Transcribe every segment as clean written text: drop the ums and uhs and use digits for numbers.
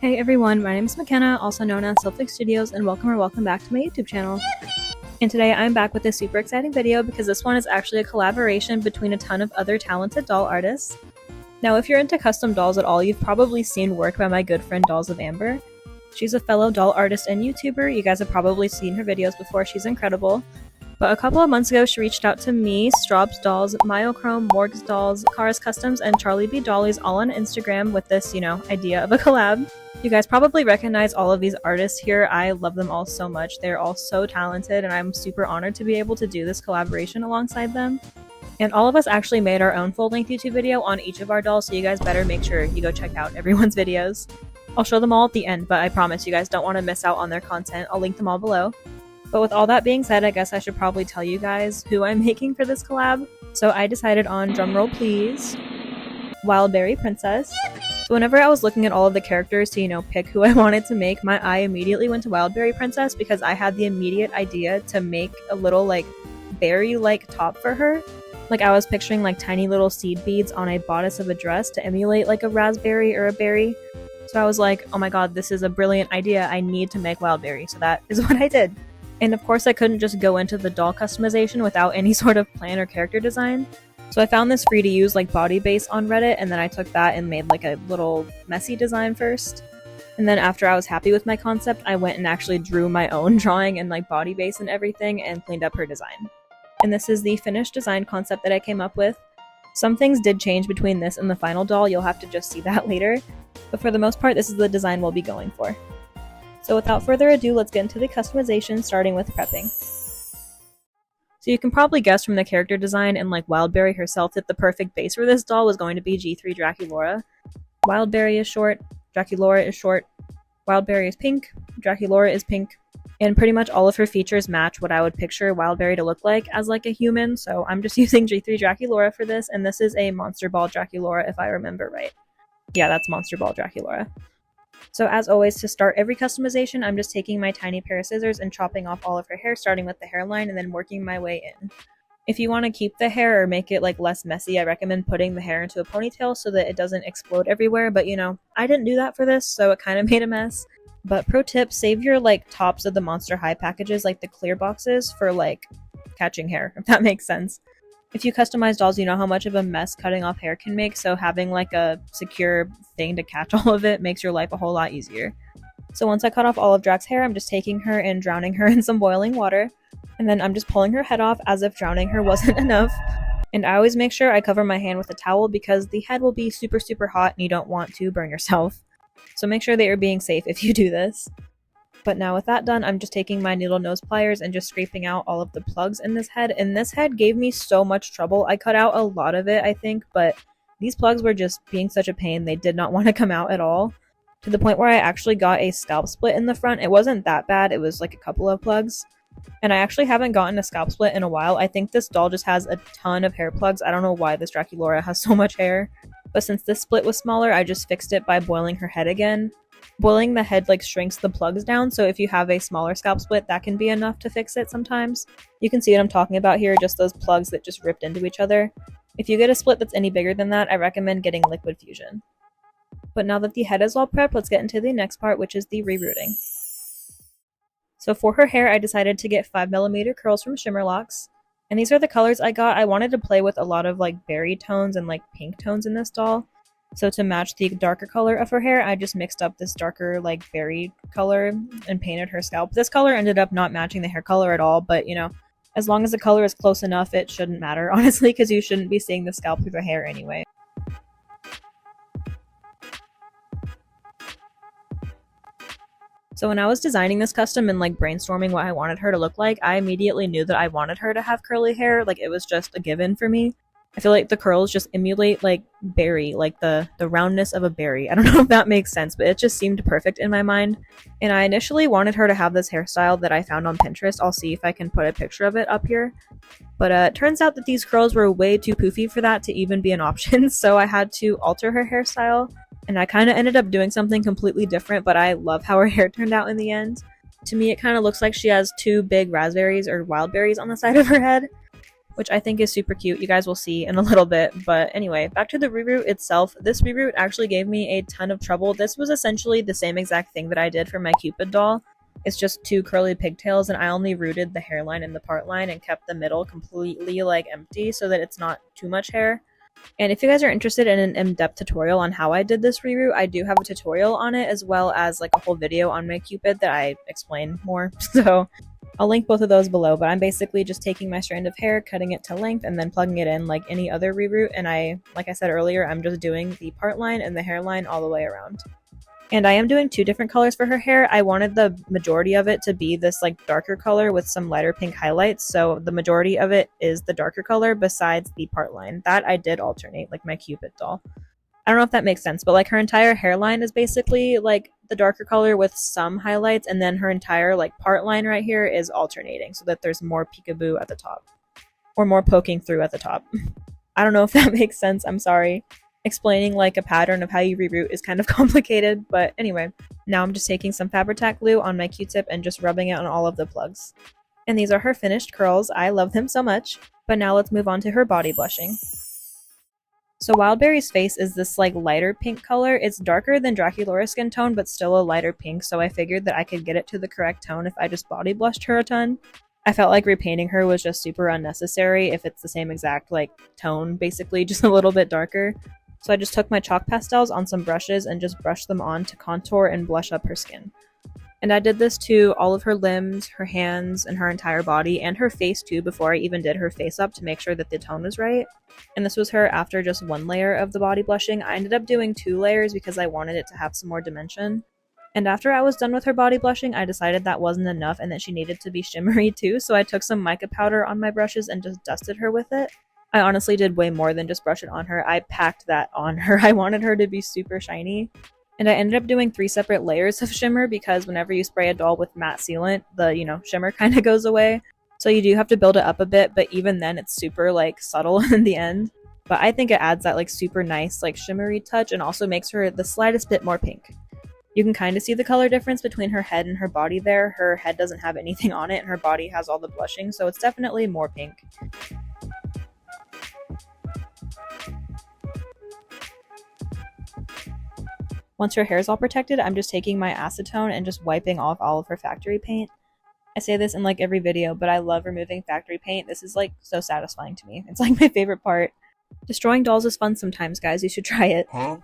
Hey everyone, my name is McKenna, also known as Sylphic Studios, and welcome back to my YouTube channel. And today I'm back with a super exciting video because this one is actually a collaboration between a ton of other talented doll artists. Now if you're into custom dolls at all, you've probably seen work by my good friend Dolls of Amber. She's a fellow doll artist and YouTuber, you guys have probably seen her videos before, she's incredible. But a couple of months ago she reached out to me, Straub's Dolls, Myochrome, Morg's Dolls, Kara's Customs, and Charlie B. Dollies all on Instagram with this, idea of a collab. You guys probably recognize all of these artists here. I love them all so much. They're all so talented and I'm super honored to be able to do this collaboration alongside them. And all of us actually made our own full-length YouTube video on each of our dolls, so you guys better make sure you go check out everyone's videos. I'll show them all at the end, but I promise you guys don't want to miss out on their content. I'll link them all below. But with all that being said, I guess I should probably tell you guys who I'm making for this collab. So I decided on, drumroll please, WILDBERRY Princess. So whenever I was looking at all of the characters to, pick who I wanted to make, my eye immediately went to WILDBERRY Princess because I had the immediate idea to make a little, berry-like top for her. I was picturing, tiny little seed beads on a bodice of a dress to emulate, a raspberry or a berry. So I was like, oh my god, this is a brilliant idea, I need to make WILDBERRY, so that is what I did. And of course I couldn't just go into the doll customization without any sort of plan or character design. So I found this free to use body base on Reddit, and then I took that and made a little messy design first. And then after I was happy with my concept, I went and actually drew my own drawing and body base and everything and cleaned up her design. And this is the finished design concept that I came up with. Some things did change between this and the final doll, you'll have to just see that later. But for the most part, this is the design we'll be going for. So without further ado, let's get into the customization, starting with prepping. So you can probably guess from the character design and WILDBERRY herself that the perfect base for this doll was going to be G3 Draculaura. WILDBERRY is short, Draculaura is short, WILDBERRY is pink, Draculaura is pink, and pretty much all of her features match what I would picture WILDBERRY to look like as a human, so I'm just using G3 Draculaura for this, and this is a Monster Ball Draculaura if I remember right. Yeah, that's Monster Ball Draculaura. So as always, to start every customization, I'm just taking my tiny pair of scissors and chopping off all of her hair, starting with the hairline and then working my way in. If you want to keep the hair or make it less messy, I recommend putting the hair into a ponytail so that it doesn't explode everywhere, but I didn't do that for this, so it kind of made a mess. But pro tip, save your tops of the Monster High packages, the clear boxes, for catching hair, if that makes sense. If you customize dolls, you know how much of a mess cutting off hair can make, so having a secure thing to catch all of it makes your life a whole lot easier. So once I cut off all of Drac's hair, I'm just taking her and drowning her in some boiling water, and then I'm just pulling her head off as if drowning her wasn't enough. And I always make sure I cover my hand with a towel because the head will be super hot and you don't want to burn yourself. So make sure that you're being safe if you do this. But now with that done, I'm just taking my needle nose pliers and just scraping out all of the plugs in this head. And this head gave me so much trouble. I cut out a lot of it, I think, but these plugs were just being such a pain. They did not want to come out at all. To the point where I actually got a scalp split in the front. It wasn't that bad, it was a couple of plugs. And I actually haven't gotten a scalp split in a while. I think this doll just has a ton of hair plugs. I don't know why this Draculaura has so much hair. But since this split was smaller, I just fixed it by boiling her head again. Boiling the head shrinks the plugs down, so if you have a smaller scalp split, that can be enough to fix it sometimes. You can see what I'm talking about here, just those plugs that just ripped into each other. If you get a split that's any bigger than that, I recommend getting liquid fusion. But now that the head is all prepped, let's get into the next part, which is the rerooting. So for her hair, I decided to get 5mm curls from Shimmerlocks. And these are the colors I got. I wanted to play with a lot of berry tones and pink tones in this doll. So to match the darker color of her hair, I just mixed up this darker berry color and painted her scalp. This color ended up not matching the hair color at all, but as long as the color is close enough, it shouldn't matter, honestly, because you shouldn't be seeing the scalp through the hair anyway. So when I was designing this custom and brainstorming what I wanted her to look like, I immediately knew that I wanted her to have curly hair. It was just a given for me. I feel the curls just emulate berry, the roundness of a berry. I don't know if that makes sense, but it just seemed perfect in my mind. And I initially wanted her to have this hairstyle that I found on Pinterest. I'll see if I can put a picture of it up here. But it turns out that these curls were way too poofy for that to even be an option, so I had to alter her hairstyle. And I kind of ended up doing something completely different, but I love how her hair turned out in the end. To me, it kind of looks like she has two big raspberries or wild berries on the side of her head. which I think is super cute. You guys will see in a little bit. But anyway, back to the reroot itself. This reroot actually gave me a ton of trouble. This was essentially the same exact thing that I did for my Cupid doll. It's just 2 curly pigtails, and I only rooted the hairline and the part line and kept the middle completely like empty so that it's not too much hair. And if you guys are interested in an in-depth tutorial on how I did this reroot, I do have a tutorial on it, as well as like a whole video on my Cupid that I explain more. So I'll link both of those below, but I'm basically just taking my strand of hair, cutting it to length, and then plugging it in like any other reroot. And like I said earlier, I'm just doing the part line and the hairline all the way around. And I am doing 2 different colors for her hair. I wanted the majority of it to be this like darker color with some lighter pink highlights. So the majority of it is the darker color besides the part line. That I did alternate, like my Cupid doll. I don't know if that makes sense, but like her entire hairline is basically like the darker color with some highlights, and then her entire like part line right here is alternating so that there's more peekaboo at the top. Or more poking through at the top. I don't know if that makes sense, I'm sorry. Explaining like a pattern of how you reroot is kind of complicated, but anyway, now I'm just taking some Fabri-Tac glue on my Q-tip and just rubbing it on all of the plugs. And these are her finished curls. I love them so much. But now let's move on to her body blushing. So WILDBERRY's face is this like lighter pink color. It's darker than Draculaura's skin tone, but still a lighter pink, so I figured that I could get it to the correct tone if I just body blushed her a ton. I felt like repainting her was just super unnecessary if it's the same exact like tone, basically just a little bit darker. So I just took my chalk pastels on some brushes and just brushed them on to contour and blush up her skin. And I did this to all of her limbs, her hands, and her entire body, and her face too before I even did her face up to make sure that the tone was right. And this was her after just 1 layer of the body blushing. I ended up doing 2 layers because I wanted it to have some more dimension. And after I was done with her body blushing, I decided that wasn't enough and that she needed to be shimmery too, so I took some mica powder on my brushes and just dusted her with it. I honestly did way more than just brush it on her. I packed that on her. I wanted her to be super shiny. And I ended up doing 3 separate layers of shimmer because whenever you spray a doll with matte sealant, the, shimmer kind of goes away. So you do have to build it up a bit, but even then it's super, like, subtle in the end. But I think it adds that, like, super nice, like, shimmery touch and also makes her the slightest bit more pink. You can kind of see the color difference between her head and her body there. Her head doesn't have anything on it and her body has all the blushing, so it's definitely more pink. Once her hair is all protected, I'm just taking my acetone and just wiping off all of her factory paint. I say this in like every video, but I love removing factory paint. This is like so satisfying to me. It's like my favorite part. Destroying dolls is fun sometimes, guys. You should try it. Huh?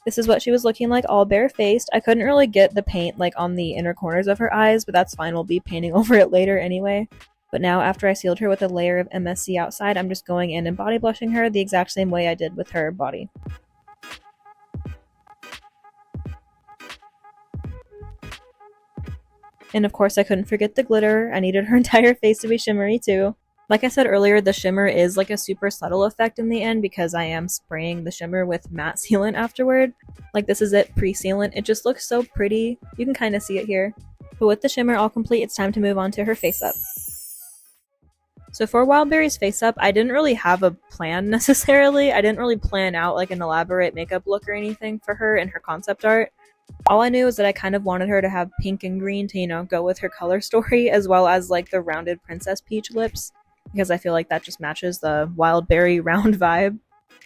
This is what she was looking like all barefaced. I couldn't really get the paint like on the inner corners of her eyes, but that's fine. We'll be painting over it later anyway. But now after I sealed her with a layer of MSC outside, I'm just going in and body blushing her the exact same way I did with her body. And of course I couldn't forget the glitter. I needed her entire face to be shimmery too. Like I said earlier, the shimmer is like a super subtle effect in the end because I am spraying the shimmer with matte sealant afterward. Like this is it pre-sealant. It just looks so pretty. You can kind of see it here. But with the shimmer all complete, it's time to move on to her face up. So for WILDBERRY's face up, I didn't really have a plan necessarily. I didn't really plan out like an elaborate makeup look or anything for her in her concept art. All I knew was that I kind of wanted her to have pink and green to, go with her color story, as well as like the rounded Princess Peach lips, because I feel like that just matches the WILDBERRY round vibe.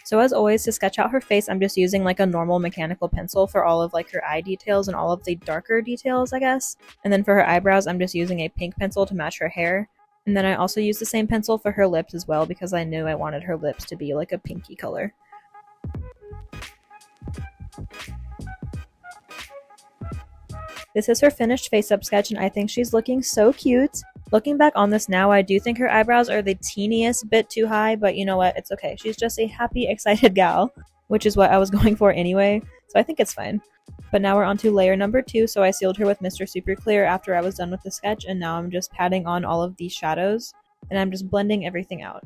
So as always, to sketch out her face, I'm just using like a normal mechanical pencil for all of like her eye details and all of the darker details, I guess. And then for her eyebrows, I'm just using a pink pencil to match her hair. And then I also used the same pencil for her lips as well because I knew I wanted her lips to be like a pinky color. This is her finished face-up sketch and I think she's looking so cute. Looking back on this now, I do think her eyebrows are the teeniest bit too high, but you know what? It's okay. She's just a happy, excited gal, which is what I was going for anyway, so I think it's fine. But now we're on to layer number 2, so I sealed her with Mr. Super Clear after I was done with the sketch, and now I'm just patting on all of these shadows, and I'm just blending everything out.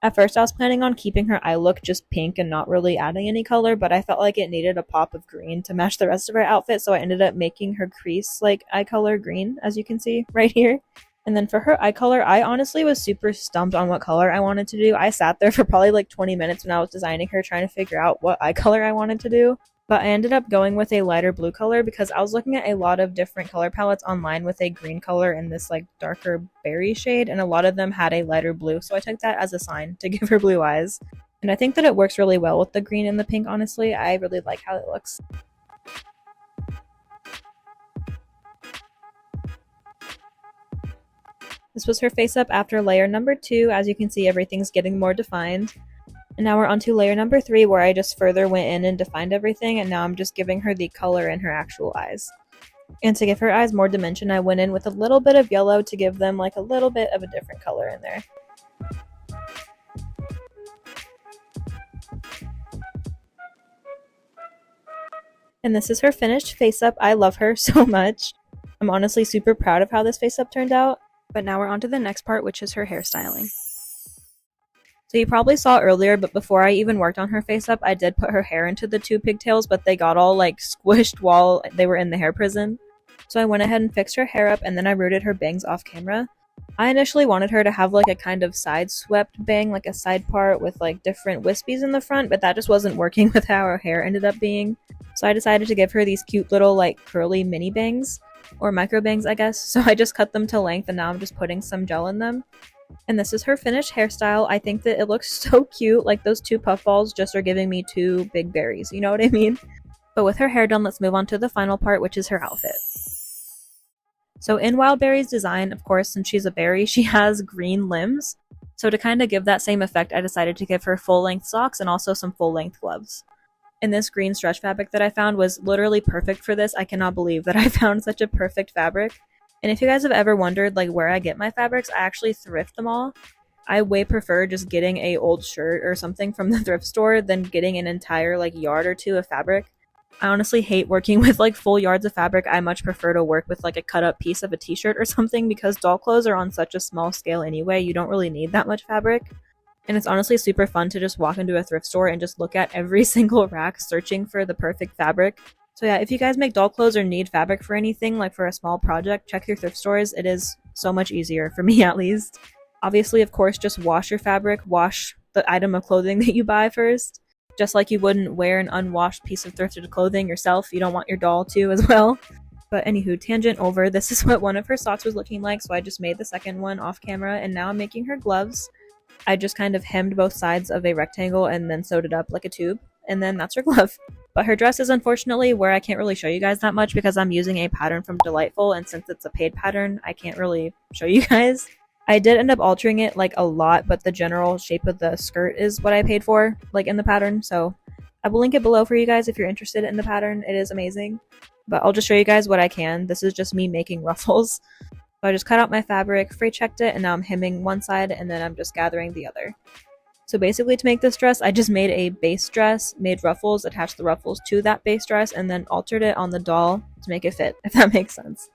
At first I was planning on keeping her eye look just pink and not really adding any color, but I felt like it needed a pop of green to match the rest of her outfit, so I ended up making her crease like eye color green, as you can see right here. And then for her eye color, I honestly was super stumped on what color I wanted to do. I sat there for probably like 20 minutes when I was designing her trying to figure out what eye color I wanted to do. But I ended up going with a lighter blue color because I was looking at a lot of different color palettes online with a green color and this like darker berry shade, and a lot of them had a lighter blue, so I took that as a sign to give her blue eyes. And I think that it works really well with the green and the pink, honestly. I really like how it looks. This was her face up after layer number 2. As you can see, everything's getting more defined. And now we're on to layer number 3, where I just further went in and defined everything, and now I'm just giving her the color in her actual eyes. And to give her eyes more dimension, I went in with a little bit of yellow to give them like a little bit of a different color in there. And this is her finished face up. I love her so much. I'm honestly super proud of how this face up turned out. But now we're on to the next part, which is her hairstyling. So you probably saw earlier, but before I even worked on her face up, I did put her hair into the 2 pigtails, but they got all like squished while they were in the hair prison. So I went ahead and fixed her hair up, and then I rooted her bangs off camera. I initially wanted her to have like a kind of side swept bang, like a side part with like different wispies in the front, but that just wasn't working with how her hair ended up being. So I decided to give her these cute little like curly mini bangs, or micro bangs I guess. So I just cut them to length, and now I'm just putting some gel in them. And this is her finished hairstyle. I think that it looks so cute. Like those 2 puffballs just are giving me 2 big berries, you know what I mean? But with her hair done, let's move on to the final part, which is her outfit. So in WILDBERRY's design, of course, since she's a berry, she has green limbs. So to kind of give that same effect, I decided to give her full-length socks and also some full-length gloves. And this green stretch fabric that I found was literally perfect for this. I cannot believe that I found such a perfect fabric. And if you guys have ever wondered like where I get my fabrics, I actually thrift them all. I way prefer just getting a old shirt or something from the thrift store than getting an entire like yard or 2 of fabric. I honestly hate working with like full yards of fabric. I much prefer to work with like a cut up piece of a t-shirt or something, because doll clothes are on such a small scale anyway. You don't really need that much fabric. And it's honestly super fun to just walk into a thrift store and just look at every single rack searching for the perfect fabric. So yeah, if you guys make doll clothes or need fabric for anything, like for a small project, check your thrift stores. It is so much easier, for me at least. Obviously, of course, just wash your fabric, wash the item of clothing that you buy first. Just like you wouldn't wear an unwashed piece of thrifted clothing yourself, you don't want your doll to as well. But anywho, tangent over, this is what one of her socks was looking like, so I just made the second one off camera, and now I'm making her gloves. I just kind of hemmed both sides of a rectangle and then sewed it up like a tube, and then that's her glove. But her dress is unfortunately where I can't really show you guys that much because I'm using a pattern from Delightful, and since it's a paid pattern, I can't really show you guys. I did end up altering it like a lot, but the general shape of the skirt is what I paid for, like in the pattern, so I will link it below for you guys if you're interested in the pattern. It is amazing. But I'll just show you guys what I can. This is just me making ruffles. So I just cut out my fabric, fray checked it, and now I'm hemming one side, and then I'm just gathering the other. So basically to make this dress, I just made a base dress, made ruffles, attached the ruffles to that base dress, and then altered it on the doll to make it fit, if that makes sense.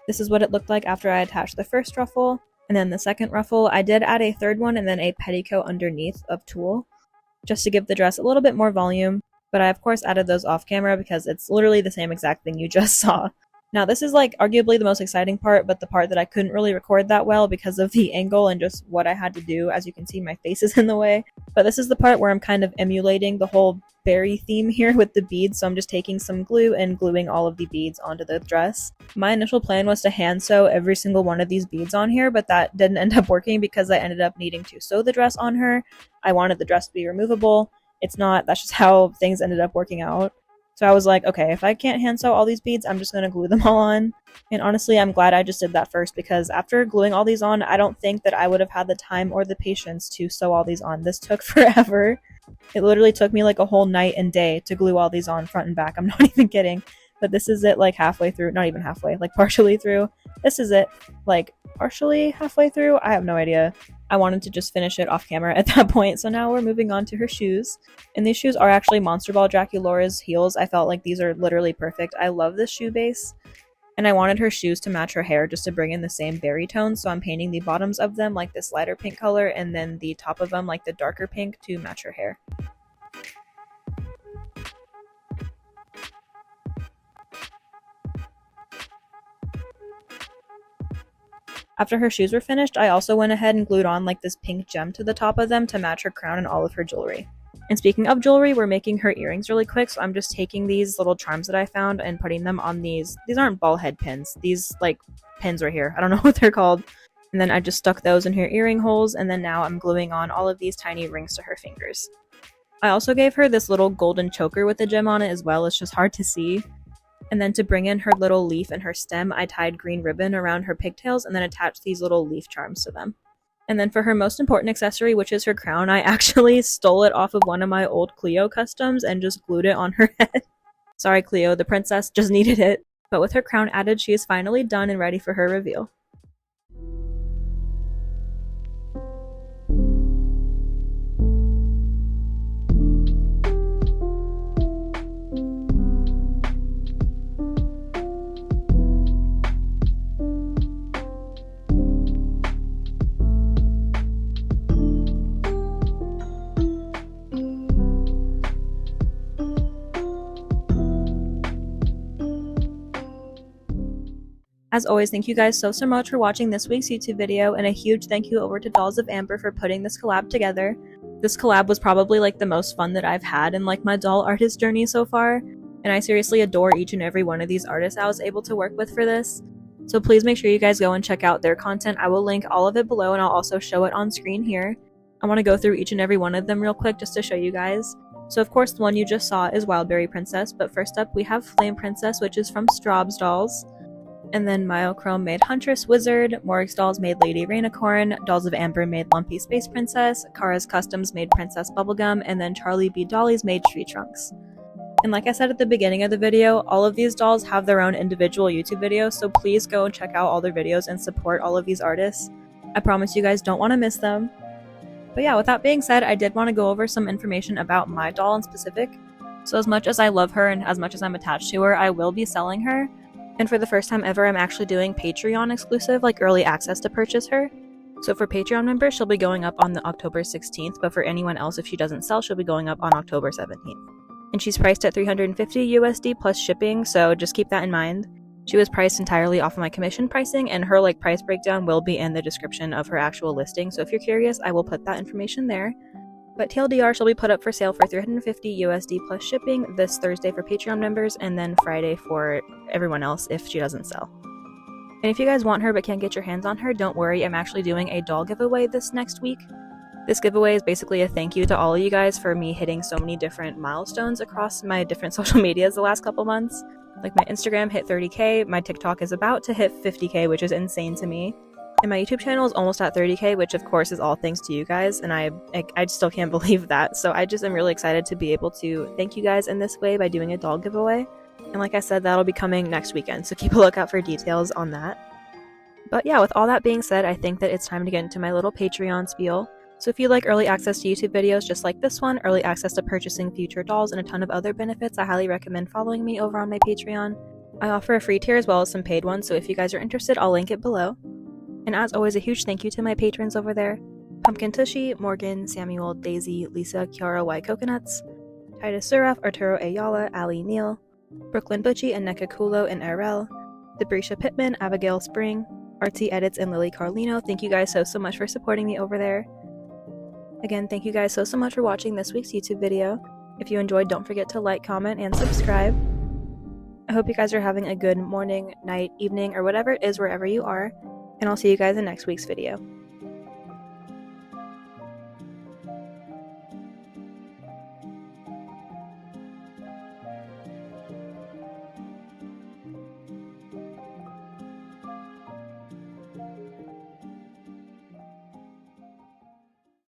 This is what it looked like after I attached the first ruffle, and then the second ruffle. I did add a third one and then a petticoat underneath of tulle, just to give the dress a little bit more volume, but I of course added those off camera because it's literally the same exact thing you just saw. Now this is like arguably the most exciting part, but the part that I couldn't really record that well because of the angle and just what I had to do. As you can see, my face is in the way. But this is the part where I'm kind of emulating the whole berry theme here with the beads, so I'm just taking some glue and gluing all of the beads onto the dress. My initial plan was to hand sew every single one of these beads on here, but that didn't end up working because I ended up needing to sew the dress on her. I wanted the dress to be removable. It's not, that's just how things ended up working out. So I was like, okay, if I can't hand sew all these beads, I'm just going to glue them all on. And honestly, I'm glad I just did that first, because after gluing all these on, I don't think that I would have had the time or the patience to sew all these on. This took forever. It literally took me like a whole night and day to glue all these on front and back. I'm not even kidding. But this is it like halfway through. Not even halfway, like partially through. This is it like partially halfway through. I have no idea. I wanted to just finish it off camera at that point. So now we're moving on to her shoes. And these shoes are actually Monster Ball Draculaura's heels. I felt like these are literally perfect. I love this shoe base. And I wanted her shoes to match her hair just to bring in the same berry tones. So I'm painting the bottoms of them like this lighter pink color, and then the top of them like the darker pink to match her hair. After her shoes were finished, I also went ahead and glued on like this pink gem to the top of them to match her crown and all of her jewelry. And speaking of jewelry, we're making her earrings really quick, so I'm just taking these little charms that I found and putting them on these aren't ball head pins, these like pins right here, I don't know what they're called. And then I just stuck those in her earring holes, and then now I'm gluing on all of these tiny rings to her fingers. I also gave her this little golden choker with a gem on it as well, it's just hard to see. And then to bring in her little leaf and her stem, I tied green ribbon around her pigtails and then attached these little leaf charms to them. And then for her most important accessory, which is her crown, I actually stole it off of one of my old Cleo customs and just glued it on her head. Sorry Cleo, the princess just needed it. But with her crown added, she is finally done and ready for her reveal. As always, thank you guys so much for watching this week's YouTube video, and a huge thank you over to Dolls of Amber for putting this collab together. This collab was probably like the most fun that I've had in like my doll artist journey so far, and I seriously adore each and every one of these artists I was able to work with for this. So please make sure you guys go and check out their content. I will link all of it below and I'll also show it on screen here. I want to go through each and every one of them real quick just to show you guys. So of course the one you just saw is WILDBERRY Princess, but first up we have Flame Princess, which is from Straub's Dolls. And then Myochrome made Huntress Wizard, Morix Dolls made Lady Rainicorn, Dolls of Amber made Lumpy Space Princess, Kara's Customs made Princess Bubblegum, and then Charlie B. Dollies made Treetrunks. And like I said at the beginning of the video, all of these dolls have their own individual YouTube videos, so please go and check out all their videos and support all of these artists. I promise you guys don't want to miss them. But yeah, with that being said, I did want to go over some information about my doll in specific. So as much as I love her and as much as I'm attached to her, I will be selling her. And for the first time ever, I'm actually doing Patreon exclusive, like early access to purchase her. So for Patreon members, she'll be going up on the October 16th, but for anyone else, if she doesn't sell, she'll be going up on October 17th. And she's priced at $350 USD plus shipping, so just keep that in mind. She was priced entirely off of my commission pricing, and her price breakdown will be in the description of her actual listing, so if you're curious, I will put that information there. But TLDR shall be put up for sale for $350 USD plus shipping this Thursday for Patreon members, and then Friday for everyone else if she doesn't sell. And if you guys want her but can't get your hands on her, don't worry, I'm actually doing a doll giveaway this next week. This giveaway is basically a thank you to all of you guys for me hitting so many different milestones across my different social medias the last couple months. Like my Instagram hit 30k, my TikTok is about to hit 50k, which is insane to me. And my YouTube channel is almost at 30k, which of course is all thanks to you guys, and I still can't believe that. So I just am really excited to be able to thank you guys in this way by doing a doll giveaway. And like I said, that'll be coming next weekend, so keep a lookout for details on that. But yeah, with all that being said, I think that it's time to get into my little Patreon spiel. So if you'd like early access to YouTube videos just like this one, early access to purchasing future dolls, and a ton of other benefits, I highly recommend following me over on my Patreon. I offer a free tier as well as some paid ones, so if you guys are interested, I'll link it below. And as always, a huge thank you to my patrons over there: Pumpkin Tushy, Morgan, Samuel, Daisy, Lisa, Kiara Y. Coconuts, Titus Suraf, Arturo Ayala, Ali Neal, Brooklyn Butchie, and Neka Kulo and Arel, Debrisha Pittman, Abigail Spring, Artsy Edits, and Lily Carlino. Thank you guys so much for supporting me over there. Again, thank you guys so much for watching this week's YouTube video. If you enjoyed, don't forget to like, comment, and subscribe. I hope you guys are having a good morning, night, evening, or whatever it is wherever you are. And I'll see you guys in next week's video.